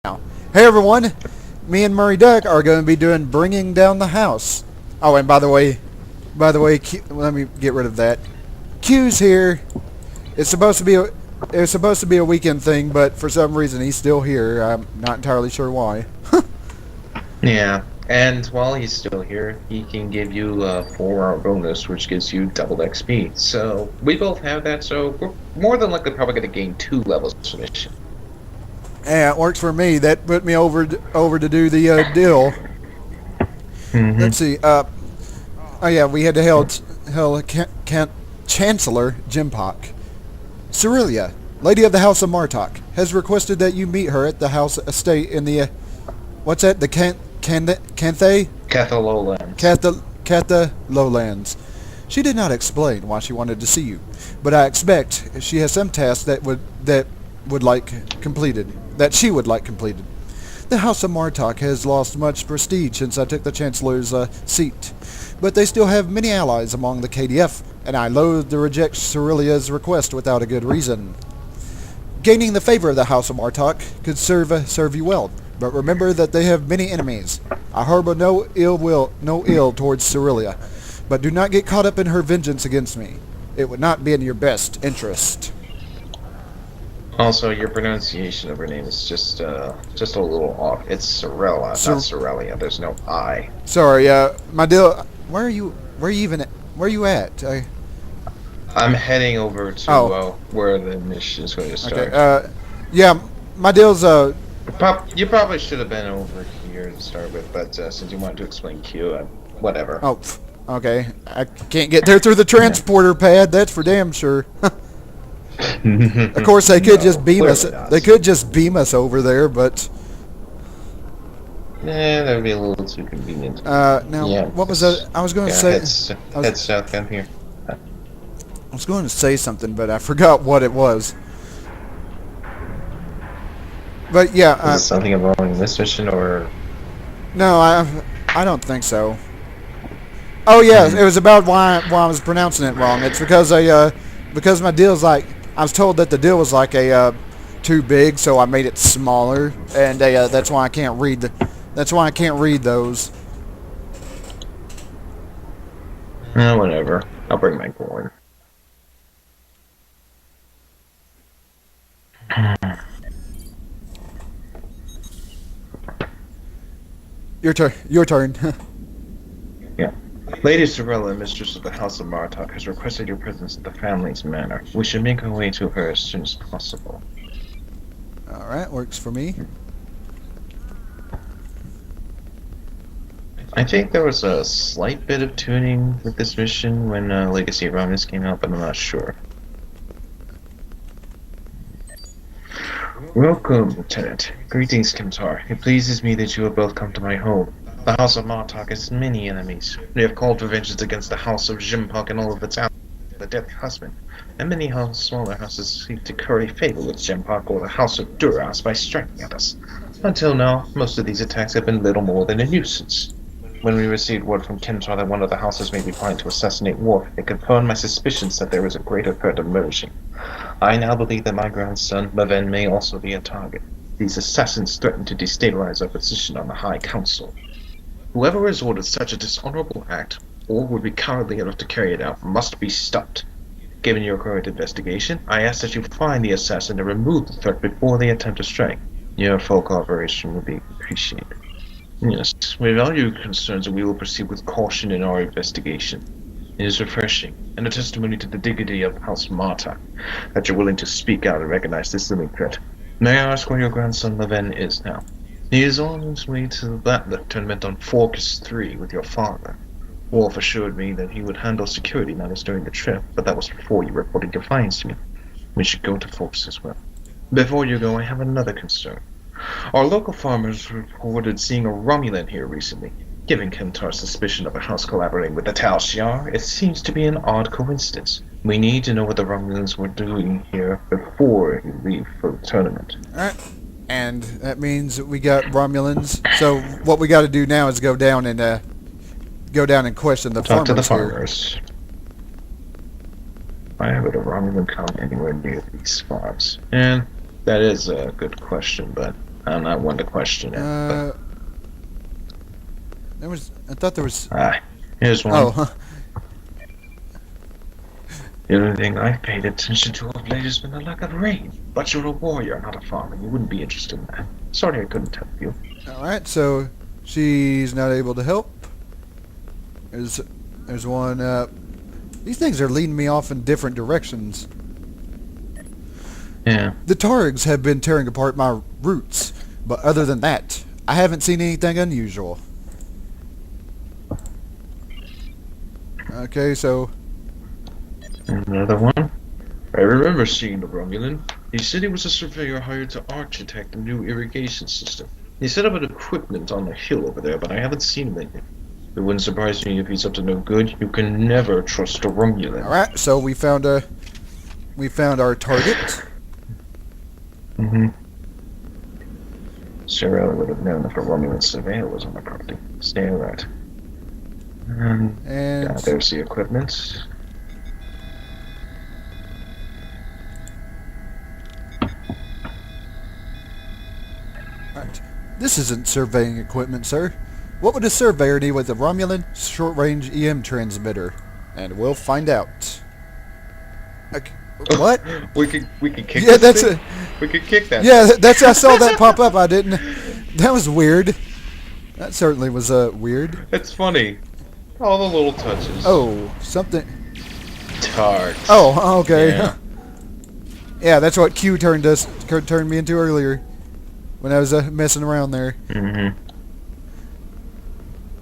Now, hey everyone, me and Murray Duck are going to be doing Bringing Down the House. Oh, and by the way, let me get rid of that. Q's here. It's supposed to be a weekend thing, but for some reason he's still here. I'm not entirely sure why. Yeah, and while he's still here, he can give you a 4-hour bonus, which gives you double XP. So we both have that, so we're more than likely probably going to gain 2 levels for mission. Yeah, it works for me. That put me over to do the deal. Let's see. Oh yeah, we had to hail Chancellor Jimpok. Cerelia, Lady of the House of Martok, has requested that you meet her at the house estate in the what's that? The Canthay? Catha Lowlands. She did not explain why she wanted to see you, but I expect she has some task that she would like completed. The House of Martok has lost much prestige since I took the Chancellor's seat, but they still have many allies among the KDF, and I loathe to reject Cerelia's request without a good reason. Gaining the favor of the House of Martok could serve you well, but remember that they have many enemies. I harbor no ill towards Cerelia, but do not get caught up in her vengeance against me. It would not be in your best interest. Also, your pronunciation of her name is just a little off. It's Sorella, not Cerelia. There's no I. Sorry, my deal. Where are you at? I'm heading over to where the mission is going to start. Okay. Yeah, my deal's You probably should have been over here to start with, but since you wanted to explain Q, whatever. Oh, okay. I can't get there through the transporter pad. That's for damn sure. Of course, they could just beam us. They could just beam us over there, but that would be a little too convenient. Now, yeah, what was that? I was going to say. Head south down here. I was going to say something, but I forgot what it was. But yeah, is it something wrong in this mission, or no? I don't think so. Oh yeah, it was about why I was pronouncing it wrong. It's because my deal's like, I was told that the deal was like too big, so I made it smaller, and that's why I can't read those. Whatever. I'll bring my coin. Your turn. Yeah. Lady Sorella, mistress of the House of Martok, has requested your presence at the family's manor. We should make our way to her as soon as possible. Alright, works for me. I think there was a slight bit of tuning with this mission when Legacy of Romulus came out, but I'm not sure. Welcome, Lieutenant. Greetings, Kemtar. It pleases me that you have both come to my home. The House of Martok has many enemies. They have called for vengeance against the House of Jimpok and all of its allies, the death husband, and many smaller houses seek to curry favor with Jimpok or the House of Duras by striking at us. Until now, most of these attacks have been little more than a nuisance. When we received word from Kemtar that one of the houses may be planning to assassinate Worf, it confirmed my suspicions that there is a greater threat emerging. I now believe that my grandson, Maven, may also be a target. These assassins threaten to destabilize our position on the High Council. Whoever has ordered such a dishonorable act, or would be cowardly enough to carry it out, must be stopped. Given your current investigation, I ask that you find the assassin and remove the threat before they attempt to strike. Your full cooperation would be appreciated. Yes, we value your concerns and we will proceed with caution in our investigation. It is refreshing, and a testimony to the dignity of House Martok, that you're willing to speak out and recognize this looming threat. May I ask where your grandson Maven is now? He is on his way to that tournament on Forcus 3 with your father. Worf assured me that he would handle security matters during the trip, but that was before you reported defiance to me. We should go to Forcus as well. Before you go, I have another concern. Our local farmers reported seeing a Romulan here recently. Given Kemtar's suspicion of a house collaborating with the Tal Shiar, it seems to be an odd coincidence. We need to know what the Romulans were doing here before you leave for the tournament. Alright. And that means we got Romulans. So what we got to do now is go down and question the farmers. Talk to the farmers. Why would a Romulan come anywhere near these farms? And that is a good question, but I'm not one to question it. But, I thought there was... here's one. Oh, The only thing I've paid attention to of late has been the lack of rain. But you're a warrior, not a farmer. You wouldn't be interested in that. Sorry I couldn't help you. alright, so she's not able to help. There's one, these things are leading me off in different directions. Yeah. The Targs have been tearing apart my roots, but other than that, I haven't seen anything unusual. Okay, so... Another one? I remember seeing the Romulan. He said he was a surveyor hired to architect a new irrigation system. He set up an equipment on the hill over there, but I haven't seen him lately. It wouldn't surprise me if he's up to no good. You can never trust a Romulan. Alright, so we found our target. Mm-hmm. Sarah would have known if a Romulan surveyor was on the property. Stay alert. And There's the equipment. right. This isn't surveying equipment, sir. What would a surveyor need with a Romulan short-range EM transmitter? And we'll find out. Okay. What? we could kick. Yeah, this that's thing? a. We could kick that. Yeah, that's. I saw that pop up. I didn't. That was weird. That certainly was weird. It's funny. All the little touches. Oh, something. Tart. Oh, okay. Yeah. Yeah, that's what Q turned me into earlier when I was messing around there. Mm-hmm.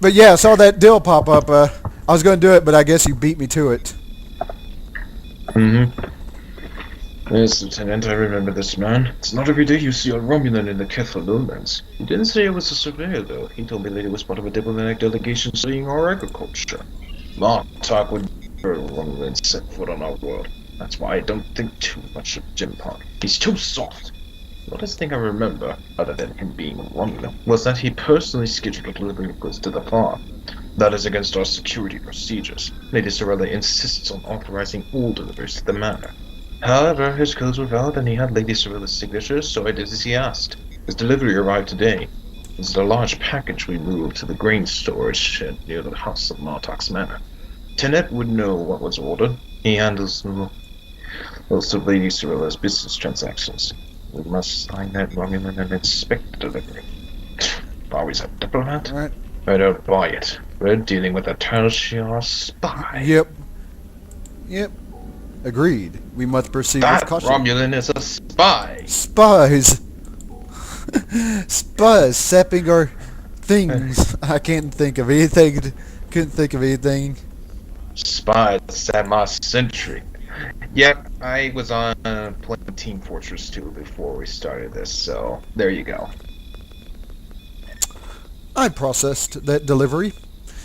But yeah, I saw that deal pop up. I was going to do it, but I guess you beat me to it. Mm-hmm. Yes, Lieutenant, I remember this man. It's not every day you see a Romulan in the Kethel lowlands. He didn't say it was a surveyor, though. He told me that it was part of a diplomatic delegation studying our agriculture. Martok would never a Romulan set foot on our world. That's why I don't think too much of Jim Park. He's too soft. The last thing I remember, other than him being a Romulan, was that he personally scheduled a delivery of goods to the farm. That is against our security procedures. Lady Sorella insists on authorizing all deliveries to the manor. However, his codes were valid and he had Lady Sorella's signature, so I did as he asked. His delivery arrived today. This is a large package we moved to the grain storage shed near the House of Martok's manor. Tenet would know what was ordered. He handles most of Lady Sorella's business transactions. We must sign that Romulan and inspect the delivery. Always a diplomat? Right. I don't buy it. We're dealing with a Telshar spy. Yep. Agreed. We must proceed That with caution. Romulan is a spy. Spies. Spies sapping our things. I can't think of anything. Couldn't think of anything. Spies sat my sentry. Yep, I was on playing Team Fortress 2 before we started this, so there you go. I processed that delivery.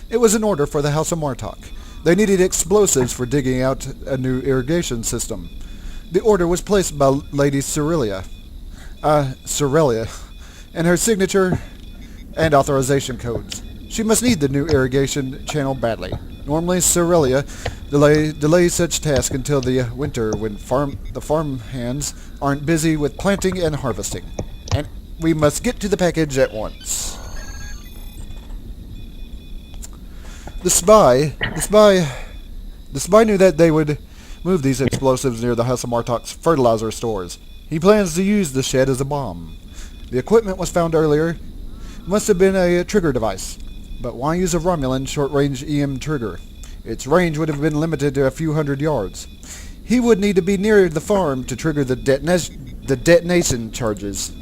It was an order for the House of Martok. They needed explosives for digging out a new irrigation system. The order was placed by Lady Sorelia, and her signature and authorization codes. She must need the new irrigation channel badly. Normally, Sorelia delays such tasks until the winter when the farm hands aren't busy with planting and harvesting. And we must get to the package at once. The spy knew that they would move these explosives near the House of Martok's fertilizer stores. He plans to use the shed as a bomb. The equipment was found earlier. It must have been a trigger device. But why use a Romulan short-range EM trigger? Its range would have been limited to a few hundred yards. He would need to be near the farm to trigger the detonation charges.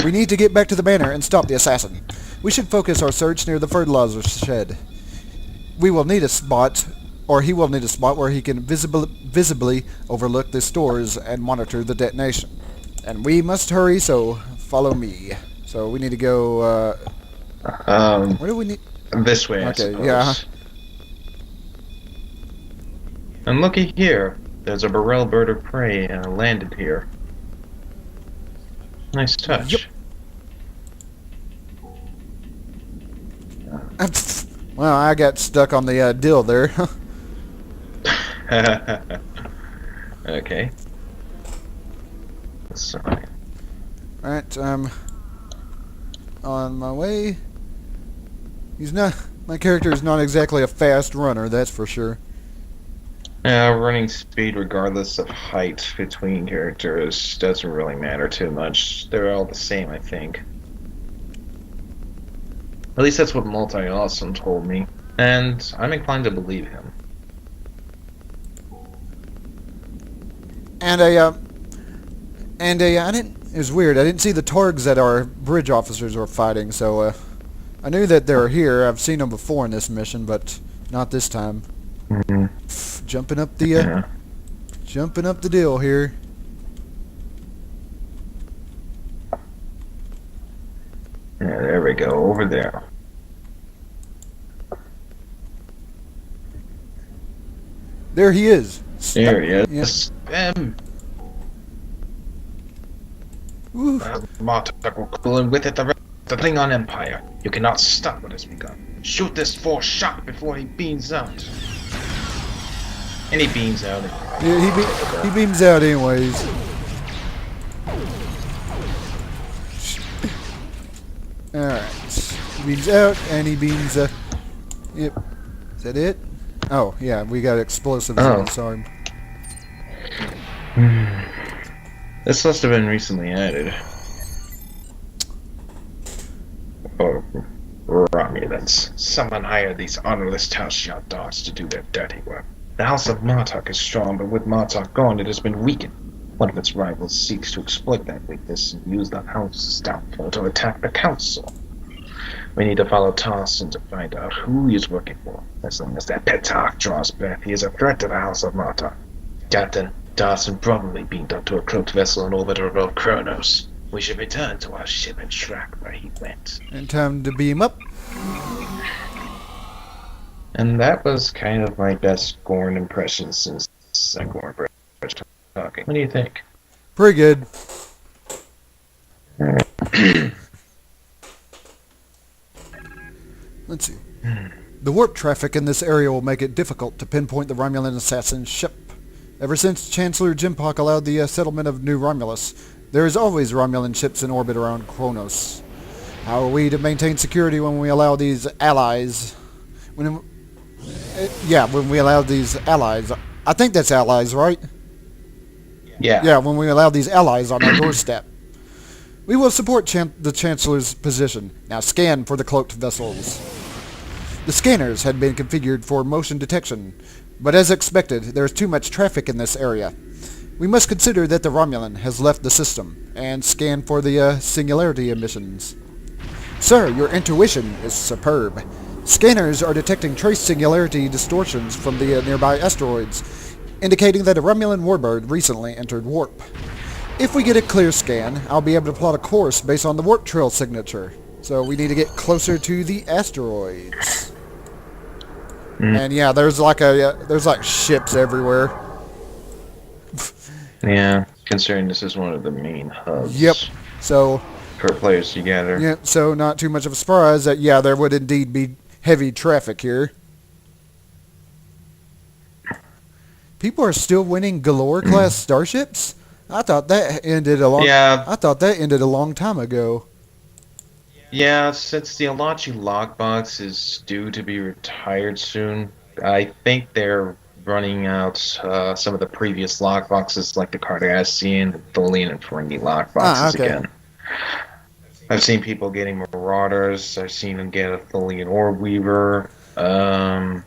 We need to get back to the manor and stop the assassin. We should focus our search near the fertilizer shed. We will need a spot, or he will need a spot where he can visibly overlook the stores and monitor the detonation. And we must hurry, so follow me. So we need to go, where do we need? This way, I Okay, suppose. yeah. And looky here. There's a Burrell bird of prey landed here. Nice touch. Yep. Well, I got stuck on the dill there. Okay. Sorry. Alright, I'm on my way. My character is not exactly a fast runner, that's for sure. Yeah, running speed, regardless of height between characters, doesn't really matter too much. They're all the same, I think. At least that's what Multi-Awesome told me, and I'm inclined to believe him. And I didn't. It was weird. I didn't see the Targs that our bridge officers were fighting, so I knew that they were here. I've seen them before in this mission, but not this time. Mm-hmm. Jumping up the deal here. Yeah, there we go, over there. There he is. There he is. Yeah. Martok will cool, and with it the rest of the Klingon Empire. You cannot stop what has begun. Shoot this force shot before he beams out. And he beams out. Yeah, he beams out anyways. Alright. He beams out, and he beams, yep. Is that it? Oh, yeah, we got explosives on the arm. This must have been recently added. Or Romulans. Someone hired these honorless Taoxian dogs to do their dirty work. The House of Martok is strong, but with Martok gone, it has been weakened. One of its rivals seeks to exploit that weakness and use the House's downfall to attack the Council. We need to follow Tarson to find out who he is working for. As long as that Petarch draws breath, he is a threat to the House of Martok. Captain, Tarson probably beamed up to a cloaked vessel in orbit above Qo'noS. We should return to our ship and track where he went. And time to beam up. And that was kind of my best Gorn impression since Gorn first talking. What do you think? Pretty good. Let's see. The warp traffic in this area will make it difficult to pinpoint the Romulan assassin's ship. Ever since Chancellor Jimpock allowed the settlement of New Romulus, there is always Romulan ships in orbit around Qo'noS. How are we to maintain security when we allow these allies... when we allow these allies... I think that's allies, right? Yeah. Yeah, when we allow these allies on our doorstep. We will support the Chancellor's position. Now scan for the cloaked vessels. The scanners had been configured for motion detection, but as expected, there is too much traffic in this area. We must consider that the Romulan has left the system, and scan for the singularity emissions. Sir, your intuition is superb. Scanners are detecting trace singularity distortions from the nearby asteroids, indicating that a Romulan warbird recently entered warp. If we get a clear scan, I'll be able to plot a course based on the warp trail signature. So we need to get closer to the asteroids. And yeah, there's like ships everywhere. Yeah, considering this is one of the main hubs. Yep. So for players together. Yeah, so not too much of a surprise that yeah, there would indeed be heavy traffic here. People are still winning Galore class starships? I thought that ended a long time ago. Yeah, since the Alachi lockbox is due to be retired soon, I think they're running out some of the previous lockboxes like the Cardassian, the Tholian, and Ferengi lockboxes again. I've seen people getting Marauders, I've seen them get a Tholian Orb Weaver, and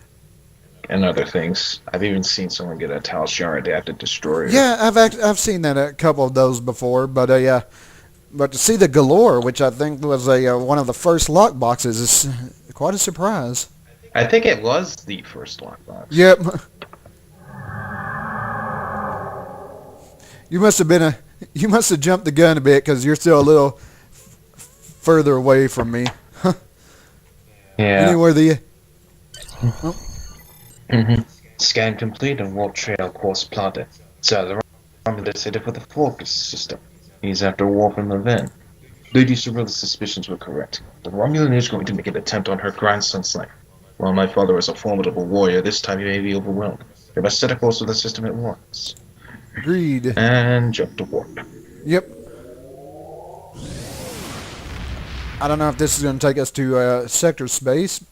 other things. I've even seen someone get a Tal Shiar adapted destroyer. Yeah, I've seen that a couple of those before, but but to see the Galore, which I think was one of the first lock boxes, is quite a surprise. I think it was the first lockbox. Yep. You must have jumped the gun a bit because you're still a little further away from me. Yeah. Anywhere the. Scan complete and warp trail course plotted. So the Romulan decided for the focus system. He's after warping the event. Lady Cirilla's suspicions were correct. The Romulan is going to make an attempt on her grandson's life. While my father is a formidable warrior, this time he may be overwhelmed. We must set a course for the system at once. Agreed. And jump to warp. Yep. I don't know if this is going to take us to sector space.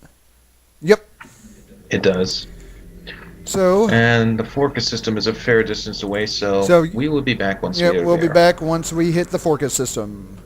Yep. It does. So, And the Forcas system is a fair distance away, so So, we will be back once yeah, we are we'll be there. back once we hit the Forcas system.